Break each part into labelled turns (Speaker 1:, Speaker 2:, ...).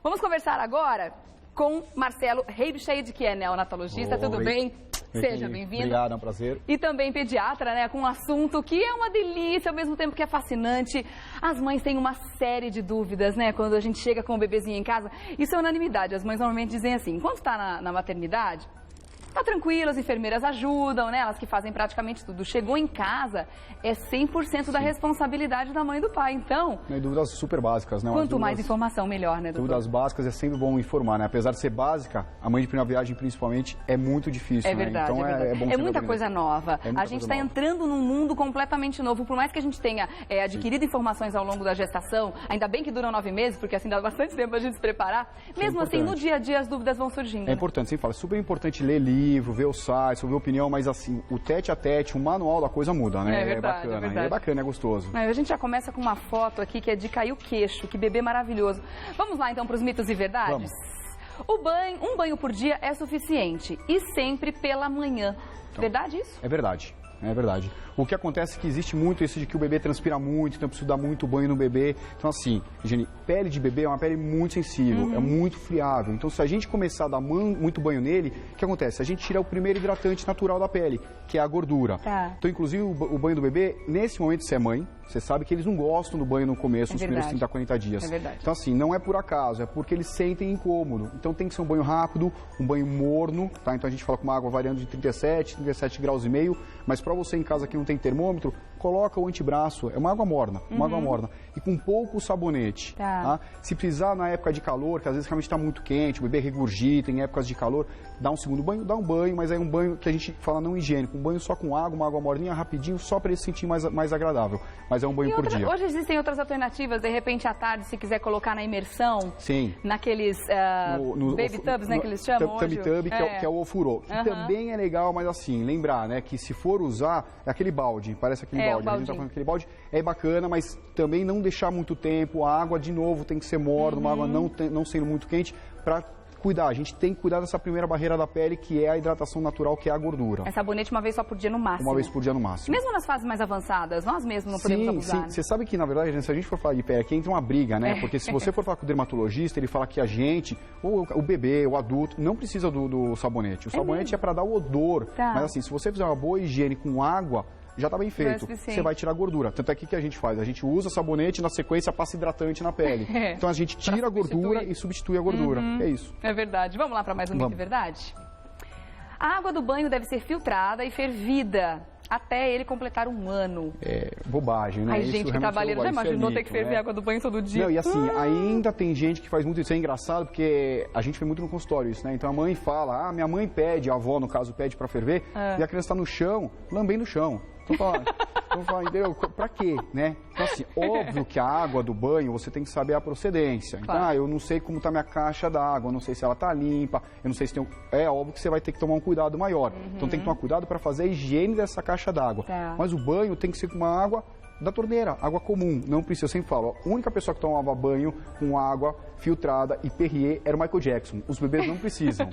Speaker 1: Vamos conversar agora com Marcelo Reibscheid, que é neonatologista. Tudo bem? Seja bem-vindo.
Speaker 2: Obrigado, é um prazer.
Speaker 1: E também pediatra, né, com um assunto que é uma delícia, ao mesmo tempo que é fascinante. As mães têm uma série de dúvidas, né, quando a gente chega com o bebezinho em casa. Isso é unanimidade, as mães normalmente dizem assim, enquanto está na maternidade, tá tranquilo, as enfermeiras ajudam, né? Elas que fazem praticamente tudo. Chegou em casa, é 100% da responsabilidade da mãe e do pai. Então,
Speaker 2: dúvidas super básicas, né?
Speaker 1: Quanto mais informação, melhor, né, doutor?
Speaker 2: Dúvidas básicas é sempre bom informar, né? Apesar de ser básica, a mãe de primeira viagem, principalmente, é muito difícil,
Speaker 1: é verdade,
Speaker 2: né? Então
Speaker 1: é verdade.
Speaker 2: bom
Speaker 1: é muita coisa nova.
Speaker 2: A
Speaker 1: gente está entrando num mundo completamente novo. Por mais que a gente tenha adquirido informações ao longo da gestação, ainda bem que duram 9 meses, porque assim dá bastante tempo a gente se preparar. Mesmo assim, no dia a dia, as dúvidas vão surgindo.
Speaker 2: É importante, sempre fala, é super importante ler livro, ver o site, ouvir opinião, mas assim, o tete a tete, o manual da coisa muda, né?
Speaker 1: É verdade,
Speaker 2: bacana,
Speaker 1: é verdade.
Speaker 2: É bacana, é gostoso.
Speaker 1: A gente já começa com uma foto aqui que é de cair o queixo, que bebê maravilhoso. Vamos lá então para os mitos e verdades? Vamos. Um banho por dia é suficiente e sempre pela manhã. Então, verdade isso?
Speaker 2: É verdade. É verdade. O que acontece é que existe muito isso de que o bebê transpira muito, então precisa dar muito banho no bebê. Então assim, Jenny, pele de bebê é uma pele muito sensível, é muito friável. Então se a gente começar a dar muito banho nele, o que acontece? A gente tira o primeiro hidratante natural da pele, que é a gordura.
Speaker 1: Tá.
Speaker 2: Então inclusive o banho do bebê, nesse momento se é mãe, você sabe que eles não gostam do banho no começo, nos primeiros 30, 40 dias.
Speaker 1: É verdade.
Speaker 2: Então assim, não é por acaso, é porque eles sentem incômodo. Então tem que ser um banho rápido, um banho morno, tá? Então a gente fala com uma água variando de 37 graus e meio, mas para você em casa que não tem termômetro, coloca o antebraço, é uma água morna, e com pouco sabonete. Tá? Se precisar na época de calor, que às vezes realmente está muito quente, o bebê regurgita em épocas de calor, dá um segundo banho, dá um banho, mas é um banho que a gente fala não higiênico, um banho só com água, uma água morninha, rapidinho, só para ele se sentir mais agradável. Mas é um banho por dia.
Speaker 1: Hoje existem outras alternativas, de repente à tarde, se quiser colocar na imersão,
Speaker 2: sim,
Speaker 1: naqueles baby tubs, né, que eles chamam hoje.
Speaker 2: Tub, que é o ofurô, que também é legal, mas assim, lembrar, né, que se for usar, é aquele balde, parece aquele balde, a gente tá falando aquele balde, é bacana, mas também não deixar muito tempo, a água de novo tem que ser morna, uma água não sendo muito quente, para cuidar, a gente tem que cuidar dessa primeira barreira da pele, que é a hidratação natural, que é a gordura.
Speaker 1: É sabonete uma vez só por dia no máximo.
Speaker 2: Uma vez por dia no máximo.
Speaker 1: Mesmo nas fases mais avançadas, nós mesmos não podemos abusar.
Speaker 2: Sim, você sabe que, na verdade, se a gente for falar de pele, aqui entra uma briga, né? Porque se você for falar com o dermatologista, ele fala que a gente, ou o bebê, o adulto, não precisa do sabonete. O sabonete é para dar o odor.
Speaker 1: Tá.
Speaker 2: Mas assim, se você fizer uma boa higiene com água, já está bem feito. Você vai tirar a gordura. Tanto é que a gente faz? A gente usa sabonete, na sequência passa hidratante na pele. Então a gente tira a gordura e substitui a gordura. É isso.
Speaker 1: É verdade. Vamos lá para mais um mito e verdade? A água do banho deve ser filtrada e fervida até ele completar 1 ano.
Speaker 2: É bobagem, né?
Speaker 1: Ai, gente, que trabalheira. Já imaginou ter que ferver água do banho todo dia?
Speaker 2: Não, e assim, ainda tem gente que faz muito isso. É engraçado porque a gente vê muito no consultório isso, né? Então a mãe fala, minha mãe pede, a avó, no caso, pede para ferver, e a criança está no chão, lambendo o chão. Então fala, entendeu? Pra quê, né? Então assim, óbvio que a água do banho você tem que saber a procedência. Então, eu não sei como tá minha caixa d'água, eu não sei se ela tá limpa, eu não sei se tem É óbvio que você vai ter que tomar um cuidado maior. Então tem que tomar cuidado para fazer a higiene dessa caixa d'água. Mas o banho tem que ser com uma água da torneira, água comum, não precisa, eu sempre falo, a única pessoa que tomava banho com água filtrada e Perrier era o Michael Jackson, os bebês não precisam.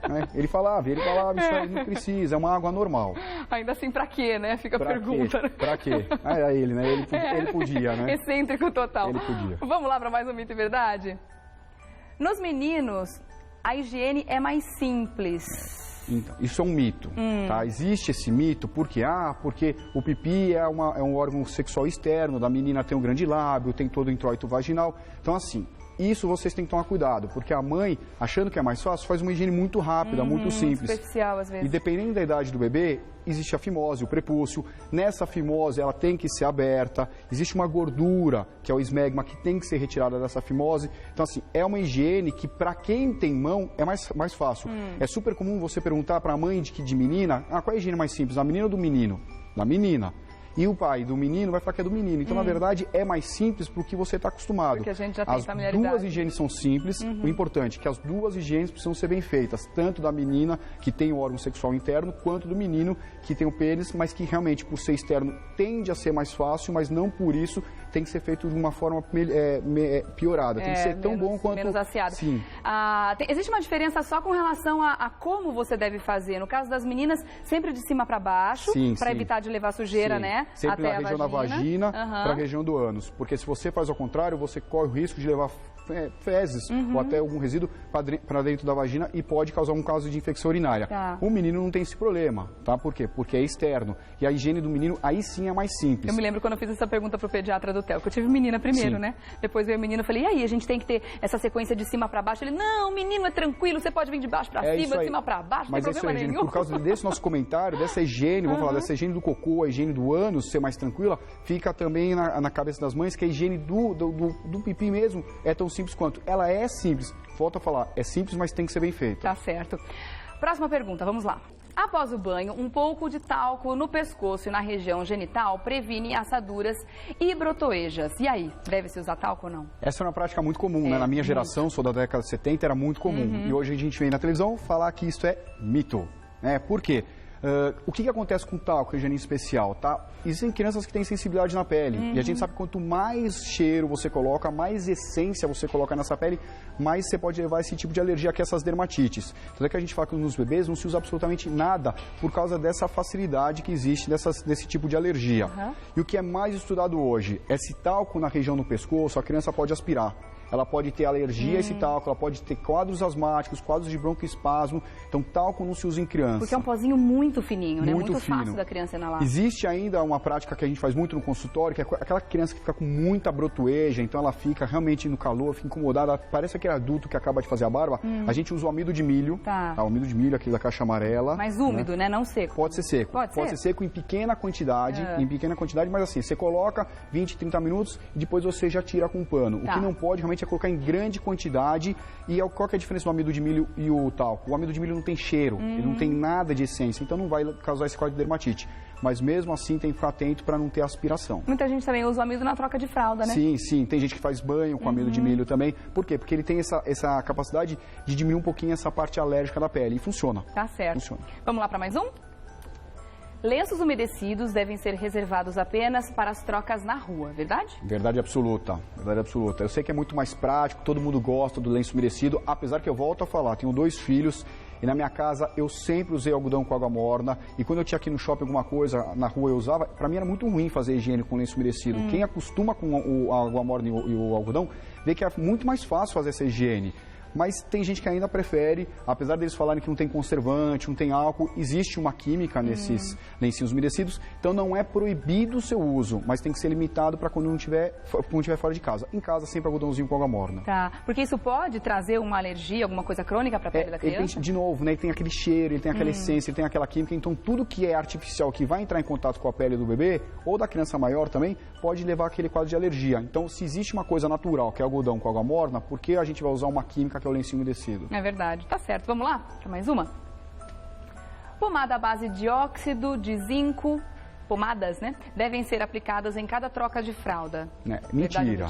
Speaker 2: Né? Ele falava, isso aí não precisa, é uma água normal.
Speaker 1: Ainda assim, pra quê, né? Fica a pergunta.
Speaker 2: Quê? Pra quê? Era ele, né? Ele podia, né?
Speaker 1: Excêntrico total.
Speaker 2: Ele podia.
Speaker 1: Vamos lá para mais um mito e verdade? Nos meninos, a higiene é mais simples.
Speaker 2: Então, isso é um mito, tá? Existe esse mito porque o pipi é um órgão sexual externo, da menina tem um grande lábio, tem todo o introito vaginal. Então, assim, isso vocês têm que tomar cuidado, porque a mãe, achando que é mais fácil, faz uma higiene muito rápida, muito simples.
Speaker 1: Superficial, às vezes.
Speaker 2: E dependendo da idade do bebê, existe a fimose, o prepúcio. Nessa fimose, ela tem que ser aberta. Existe uma gordura, que é o esmegma, que tem que ser retirada dessa fimose. Então, assim, é uma higiene que, para quem tem mão, é mais fácil. É super comum você perguntar para a mãe de menina, qual é a higiene mais simples, da menina ou do menino? Da menina. E o pai do menino vai falar que é do menino. Então, na verdade, é mais simples porque você está acostumado.
Speaker 1: Porque a gente já tem familiaridade.
Speaker 2: As duas higienes são simples. O importante é que as duas higienes precisam ser bem feitas. Tanto da menina, que tem o órgão sexual interno, quanto do menino, que tem o pênis, mas que realmente, por ser externo, tende a ser mais fácil, mas não por isso tem que ser feito de uma forma piorada. Tem que ser tão bom quanto...
Speaker 1: Menos aciado.
Speaker 2: Sim.
Speaker 1: Existe uma diferença só com relação a como você deve fazer. No caso das meninas, sempre de cima para baixo, para evitar de levar sujeira, né?
Speaker 2: Sempre
Speaker 1: até
Speaker 2: na região da vagina para a região do ânus. Porque se você faz ao contrário, você corre o risco de levar fezes ou até algum resíduo para dentro da vagina e pode causar um caso de infecção urinária.
Speaker 1: Tá.
Speaker 2: O menino não tem esse problema, tá? Por quê? Porque é externo. E a higiene do menino, aí sim é mais simples.
Speaker 1: Eu me lembro quando eu fiz essa pergunta pro pediatra do Theo, que eu tive menina primeiro,
Speaker 2: Sim.
Speaker 1: né? Depois veio o menino, eu falei, e aí, a gente tem que ter essa sequência de cima para baixo? Ele, não, menino é tranquilo, você pode vir de baixo para cima, de cima para baixo, não tem problema nenhum.
Speaker 2: Por causa desse nosso comentário, dessa higiene, vamos falar dessa higiene do cocô, a higiene do ânus ser mais tranquila, fica também na cabeça das mães que a higiene do pipi mesmo é tão simples quanto. Ela é simples, volto a falar, é simples, mas tem que ser bem feita.
Speaker 1: Tá certo. Próxima pergunta, vamos lá. Após o banho, um pouco de talco no pescoço e na região genital previne assaduras e brotoejas. E aí, deve-se usar talco ou não?
Speaker 2: Essa é uma prática muito comum, né? Na minha geração, sou da década de 70, era muito comum. E hoje a gente vem na televisão falar que isso é mito. Né? Por quê? O que acontece com o talco, higiene especial, tá? Existem crianças que têm sensibilidade na pele. E a gente sabe que quanto mais cheiro você coloca, mais essência você coloca nessa pele, mais você pode levar esse tipo de alergia, que é essas dermatites. Então é que a gente fala que nos bebês não se usa absolutamente nada por causa dessa facilidade que existe desse tipo de alergia. E o que é mais estudado hoje é se talco na região do pescoço, a criança pode aspirar. Ela pode ter alergia a esse talco, ela pode ter quadros asmáticos, quadros de broncoespasmo. Então, talco não se usa em criança.
Speaker 1: Porque é um pozinho muito fininho, né? Muito
Speaker 2: fino.
Speaker 1: fácil da criança inalar.
Speaker 2: Existe ainda uma prática que a gente faz muito no consultório, que é aquela criança que fica com muita brotoeja, então ela fica realmente no calor, fica incomodada, parece aquele adulto que acaba de fazer a barba. A gente usa o amido de milho, tá? O amido de milho, aquele da caixa amarela.
Speaker 1: Mais úmido, né? Não seco.
Speaker 2: Pode ser seco. Pode ser seco em pequena quantidade, mas assim, você coloca 20, 30 minutos e depois você já tira com um pano. O que não pode realmente é colocar em grande quantidade. E qual que é a diferença do amido de milho e o talco? O amido de milho não tem cheiro, ele não tem nada de essência, então não vai causar esse quadro de dermatite. Mas mesmo assim tem que ficar atento para não ter aspiração.
Speaker 1: Muita gente também usa o amido na troca de fralda, né?
Speaker 2: Sim, sim. Tem gente que faz banho com amido de milho também. Por quê? Porque ele tem essa capacidade de diminuir um pouquinho essa parte alérgica da pele. E funciona.
Speaker 1: Tá certo.
Speaker 2: Funciona.
Speaker 1: Vamos lá para mais um? Lenços umedecidos devem ser reservados apenas para as trocas na rua, verdade?
Speaker 2: Verdade absoluta, verdade absoluta. Eu sei que é muito mais prático, todo mundo gosta do lenço umedecido, apesar que eu volto a falar, tenho 2 filhos e na minha casa eu sempre usei algodão com água morna e quando eu tinha aqui no shopping alguma coisa, na rua eu usava, para mim era muito ruim fazer higiene com lenço umedecido. Quem acostuma com a água morna e o algodão, vê que é muito mais fácil fazer essa higiene. Mas tem gente que ainda prefere, apesar deles falarem que não tem conservante, não tem álcool, existe uma química nesses lencinhos umedecidos, então não é proibido o seu uso, mas tem que ser limitado para quando não tiver fora de casa. Em casa, sempre algodãozinho com água morna.
Speaker 1: Tá, porque isso pode trazer uma alergia, alguma coisa crônica para a pele da criança?
Speaker 2: Ele tem, de novo, né, ele tem aquele cheiro, ele tem aquela essência, ele tem aquela química, então tudo que é artificial, que vai entrar em contato com a pele do bebê, ou da criança maior também, pode levar aquele quadro de alergia. Então, se existe uma coisa natural, que é algodão com água morna, por que a gente vai usar uma química que é o lencinho umedecido?
Speaker 1: É verdade, tá certo. Vamos lá para mais uma? Pomada à base de óxido de zinco, pomadas, né? Devem ser aplicadas em cada troca de fralda.
Speaker 2: Mentira.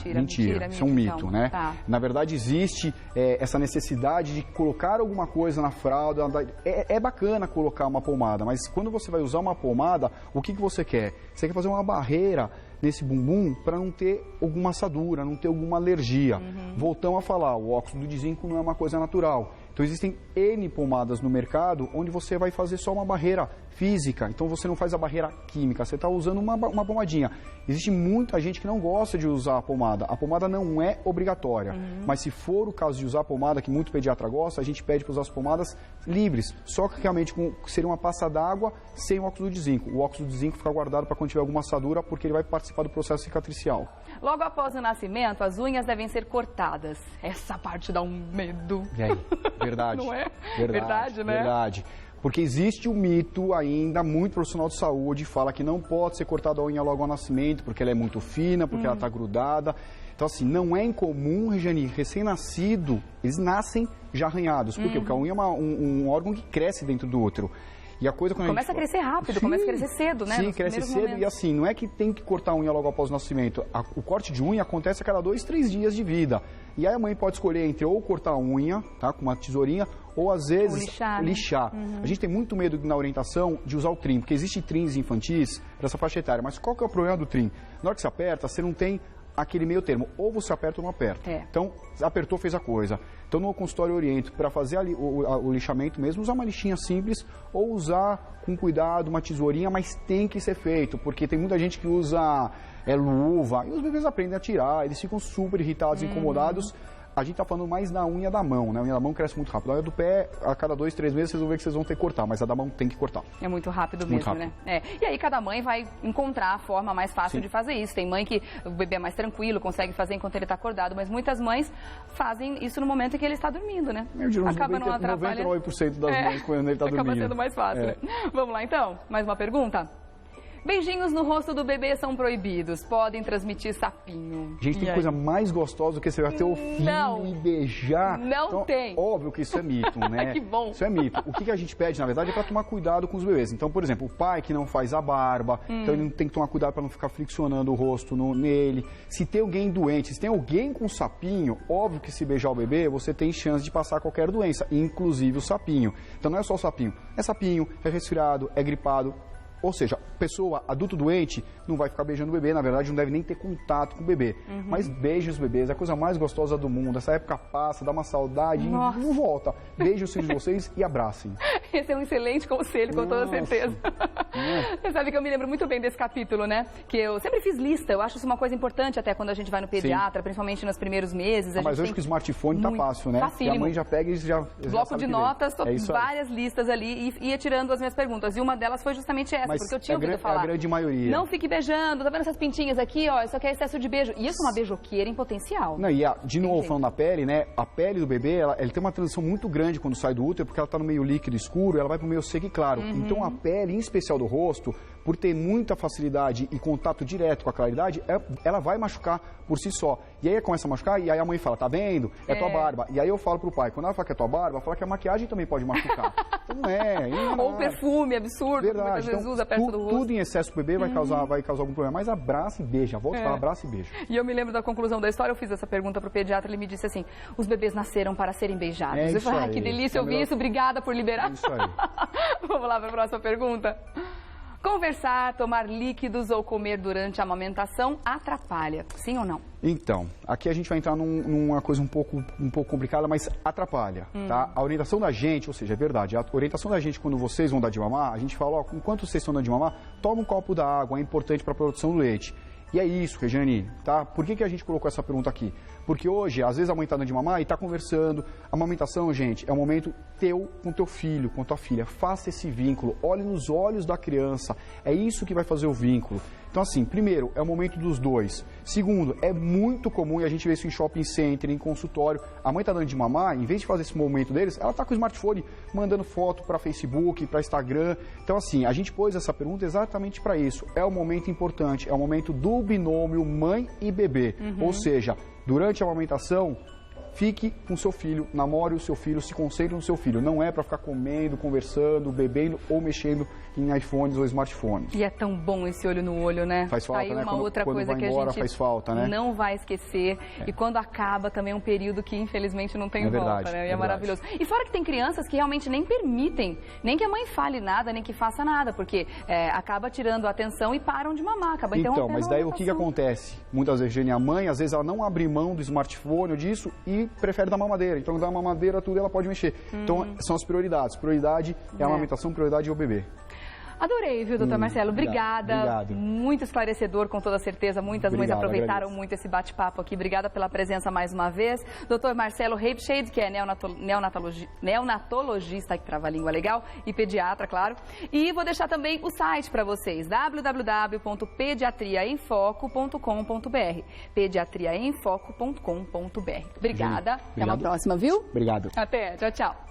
Speaker 2: Isso é um mito, então, né? Tá. Na verdade, existe essa necessidade de colocar alguma coisa na fralda. É bacana colocar uma pomada, mas quando você vai usar uma pomada, o que você quer? Você quer fazer uma barreira nesse bumbum para não ter alguma assadura, não ter alguma alergia. Voltamos a falar, o óxido de zinco não é uma coisa natural. Então existem N pomadas no mercado onde você vai fazer só uma barreira física, então você não faz a barreira química, você está usando uma pomadinha. Existe muita gente que não gosta de usar a pomada não é obrigatória, mas se for o caso de usar a pomada, que muito pediatra gosta, a gente pede para usar as pomadas livres, só que realmente seria uma passa d'água sem o óxido de zinco. O óxido de zinco fica guardado para quando tiver alguma assadura, porque ele vai participar do processo cicatricial.
Speaker 1: Logo após o nascimento, as unhas devem ser cortadas. Essa parte dá um medo.
Speaker 2: E aí? Verdade.
Speaker 1: Não é? Verdade, né?
Speaker 2: Verdade. Porque existe um mito ainda, muito profissional de saúde fala que não pode ser cortada a unha logo ao nascimento, porque ela é muito fina, porque ela está grudada. Então, assim, não é incomum, Regiane, recém-nascido, eles nascem já arranhados. Por quê? Porque a unha é um órgão que cresce dentro do útero. E a coisa quando
Speaker 1: começa a crescer rápido, começa a crescer cedo, né?
Speaker 2: Sim, cresce cedo momentos. E assim, não é que tem que cortar a unha logo após o nascimento. O corte de unha acontece a cada 2, 3 dias de vida. E aí a mãe pode escolher entre ou cortar a unha, tá, com uma tesourinha, ou às vezes lixar. A gente tem muito medo na orientação de usar o trim, porque existe trims infantis para essa faixa etária. Mas qual que é o problema do trim? Na hora que você aperta, você não tem aquele meio termo, ou você aperta ou não aperta. Então, apertou, fez a coisa. Então, no consultório eu oriento para fazer o lixamento mesmo, usar uma lixinha simples ou usar com cuidado uma tesourinha, mas tem que ser feito, porque tem muita gente que usa luva, e os bebês aprendem a tirar, eles ficam super irritados, incomodados. a gente tá falando mais da unha da mão, né? A unha da mão cresce muito rápido. A unha do pé, a cada 2, 3 meses, vocês vão ver que vocês vão ter que cortar, mas a da mão tem que cortar.
Speaker 1: É muito rápido
Speaker 2: Muito
Speaker 1: mesmo,
Speaker 2: rápido.
Speaker 1: né? E aí cada mãe vai encontrar a forma mais fácil de fazer isso. Tem mãe que o bebê é mais tranquilo, consegue fazer enquanto ele está acordado, mas muitas mães fazem isso no momento em que ele está dormindo, né?
Speaker 2: Eu diria uns
Speaker 1: Acaba não atrapalhando.
Speaker 2: 99% das mães quando ele está dormindo.
Speaker 1: Acaba sendo mais fácil, né? Vamos lá então? Mais uma pergunta? Beijinhos no rosto do bebê são proibidos, podem transmitir sapinho.
Speaker 2: Gente, tem coisa mais gostosa do que você vai ter o filho e beijar.
Speaker 1: Não
Speaker 2: então,
Speaker 1: tem.
Speaker 2: Óbvio que isso é mito, né?
Speaker 1: Que bom.
Speaker 2: Isso é mito. O que a gente pede, na verdade, é para tomar cuidado com os bebês. Então, por exemplo, o pai que não faz a barba, então ele tem que tomar cuidado para não ficar friccionando o rosto nele. Se tem alguém doente, se tem alguém com sapinho, óbvio que se beijar o bebê, você tem chance de passar qualquer doença, inclusive o sapinho. Então não é só o sapinho, é resfriado, é gripado. Ou seja, pessoa, adulto doente, não vai ficar beijando o bebê, na verdade não deve nem ter contato com o bebê. Mas beije os bebês, é a coisa mais gostosa do mundo. Essa época passa, dá uma saudade e não volta. Beije os filhos de vocês e abracem.
Speaker 1: Esse é um excelente conselho, com toda certeza. Você sabe que eu me lembro muito bem desse capítulo, né? Que eu sempre fiz lista, eu acho isso uma coisa importante até quando a gente vai no pediatra, principalmente nos primeiros meses.
Speaker 2: Mas hoje que o smartphone tá fácil, né?
Speaker 1: Facílimo.
Speaker 2: E a mãe já pega e já
Speaker 1: bloco de notas, várias
Speaker 2: aí.
Speaker 1: listas ali e ia tirando as minhas perguntas. E uma delas foi justamente essa, porque eu tinha ouvido falar.
Speaker 2: É a grande maioria.
Speaker 1: Não fique beijando, tá vendo essas pintinhas aqui, ó, isso aqui é excesso de beijo. E isso é uma beijoqueira em potencial.
Speaker 2: Não, e de novo, falando da pele, né? A pele do bebê, ela tem uma transição muito grande quando sai do útero, porque ela tá no meio líquido escuro, ela vai pro meio seco e claro. Então a pele, em especial do rosto, por ter muita facilidade e contato direto com a claridade, ela vai machucar por si só. E aí começa a machucar, e aí a mãe fala, tá vendo? É tua barba. E aí eu falo pro pai, quando ela fala que é tua barba, fala que a maquiagem também pode machucar. Então não é.
Speaker 1: Ou o perfume absurdo,
Speaker 2: verdade.
Speaker 1: Que muitas vezes usa perto do rosto.
Speaker 2: Tudo em excesso pro bebê vai causar algum problema. Mas abraça e beija. Volta para abraça e beija.
Speaker 1: E eu me lembro da conclusão da história, eu fiz essa pergunta pro pediatra, ele me disse assim, os bebês nasceram para serem beijados.
Speaker 2: É
Speaker 1: eu
Speaker 2: isso
Speaker 1: falei,
Speaker 2: aí.
Speaker 1: que delícia ouvir isso, obrigada por liberar.
Speaker 2: É isso aí.
Speaker 1: Vamos lá para a próxima pergunta. Conversar, tomar líquidos ou comer durante a amamentação atrapalha, sim ou não?
Speaker 2: Então, aqui a gente vai entrar numa coisa um pouco complicada, mas atrapalha, tá? A orientação da gente, ou seja, é verdade, a orientação da gente quando vocês vão dar de mamar, a gente fala, ó, enquanto vocês estão dando de mamar, toma um copo d'água, é importante para a produção do leite. E é isso, Regiane, tá? Por que a gente colocou essa pergunta aqui? Porque hoje, às vezes a mãe tá dando de mamar e tá conversando. A amamentação, gente, é um momento teu com teu filho, com tua filha. Faça esse vínculo, olhe nos olhos da criança. É isso que vai fazer o vínculo. Então, assim, primeiro, é o momento dos dois. Segundo, é muito comum, e a gente vê isso em shopping center, em consultório, a mãe tá dando de mamar, em vez de fazer esse momento deles, ela tá com o smartphone mandando foto para Facebook, para Instagram. Então, assim, a gente pôs essa pergunta exatamente para isso. É o momento importante, é o momento do binômio mãe e bebê. Ou seja, durante a amamentação, fique com seu filho, namore o seu filho, se concentre no seu filho. Não é para ficar comendo, conversando, bebendo ou mexendo em iPhones ou smartphones.
Speaker 1: E é tão bom esse olho no olho, né?
Speaker 2: Faz falta,
Speaker 1: tá aí
Speaker 2: né?
Speaker 1: uma outra coisa que a gente
Speaker 2: faz falta, né?
Speaker 1: não vai esquecer. E quando acaba também é um período que infelizmente não tem volta, né? E é maravilhoso. E fora que tem crianças que realmente nem permitem, nem que a mãe fale nada, nem que faça nada, porque acaba tirando a atenção e param de mamar, acaba interrompendo.
Speaker 2: Então, mas daí o que acontece? Muitas vezes, Gênia, a mãe, às vezes ela não abre mão do smartphone ou disso e prefere dar mamadeira. Então, dá mamadeira, tudo ela pode mexer. Então, são as prioridades. Prioridade é a amamentação, prioridade é o bebê.
Speaker 1: Adorei, viu, doutor Marcelo? Obrigada.
Speaker 2: Obrigado.
Speaker 1: Muito esclarecedor, com toda certeza. Muitas mães aproveitaram muito esse bate-papo aqui. Obrigada pela presença mais uma vez. Doutor Marcelo Reibscheid, que é neonatologista, que trava a língua legal, e pediatra, claro. E vou deixar também o site para vocês, www.pediatriaemfoco.com.br. pediatriaemfoco.com.br. Obrigada. Até uma próxima, viu?
Speaker 2: Obrigado.
Speaker 1: Até. Tchau, tchau.